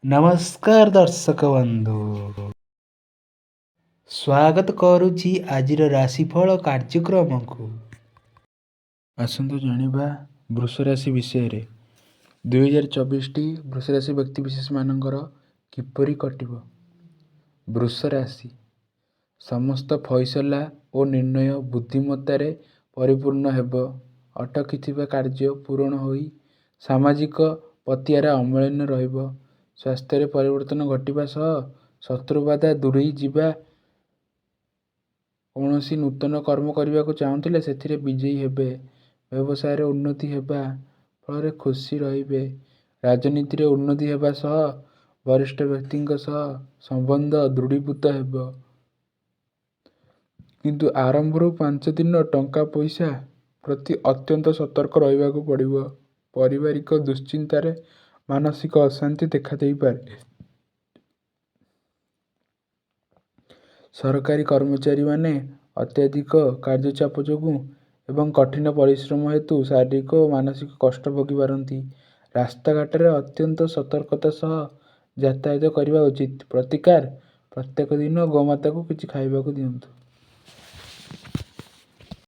ନମସ୍କାର ଦର୍ଶକ ବନ୍ଧୁ, ସ୍ୱାଗତ କରୁଛି ଆଜିର ରାଶିଫଳ କାର୍ଯ୍ୟକ୍ରମକୁ। ଆସନ୍ତୁ ଜାଣିବା ବୃଷ ରାଶି ବିଷୟରେ। 2024ଟି ବୃଷ ରାଶି ବ୍ୟକ୍ତିବିଶେଷମାନଙ୍କର କିପରି କଟିବ। ବୃଷ ରାଶି ସମସ୍ତ ଫଇସଲା ଓ ନିର୍ଣ୍ଣୟ ବୁଦ୍ଧିମତ୍ତାରେ ପରିପୂର୍ଣ୍ଣ ହେବ। ଅଟକିଥିବା କାର୍ଯ୍ୟ ପୂରଣ ହୋଇ ସାମାଜିକ ପତିଆରା ଅମଳିନ ରହିବ। ସ୍ୱାସ୍ଥ୍ୟରେ ପରିବର୍ତ୍ତନ ଘଟିବା ସହ ଶତ୍ରୁବାଧା ଦୂରେଇ ଯିବା। କୌଣସି ନୂତନ କର୍ମ କରିବାକୁ ଚାହୁଁଥିଲେ ସେଥିରେ ବିଜୟୀ ହେବେ। ବ୍ୟବସାୟରେ ଉନ୍ନତି ହେବା ଫଳରେ ଖୁସି ରହିବେ। ରାଜନୀତିରେ ଉନ୍ନତି ହେବା ସହ ବରିଷ୍ଠ ବ୍ୟକ୍ତିଙ୍କ ସହ ସମ୍ବନ୍ଧ ଦୃଢ଼ୀଭୂତ ହେବ। କିନ୍ତୁ ଆରମ୍ଭରୁ 5 ଦିନ ଟଙ୍କା ପଇସା ପ୍ରତି ଅତ୍ୟନ୍ତ ସତର୍କ ରହିବାକୁ ପଡ଼ିବ। ପାରିବାରିକ ଦୁଶ୍ଚିନ୍ତାରେ ମାନସିକ ଅଶାନ୍ତି ଦେଖାଦେଇପାରେ। ସରକାରୀ କର୍ମଚାରୀମାନେ ଅତ୍ୟଧିକ କାର୍ଯ୍ୟଚାପ ଯୋଗୁଁ ଏବଂ କଠିନ ପରିଶ୍ରମ ହେତୁ ଶାରୀରିକ ଓ ମାନସିକ କଷ୍ଟ ଭୋଗିପାରନ୍ତି। ରାସ୍ତାଘାଟରେ ଅତ୍ୟନ୍ତ ସତର୍କତା ସହ ଯାତାୟାତ କରିବା ଉଚିତ। ପ୍ରତିକାର ପ୍ରତ୍ୟେକ ଦିନ ଗୋମାତାକୁ କିଛି ଖାଇବାକୁ ଦିଅନ୍ତୁ।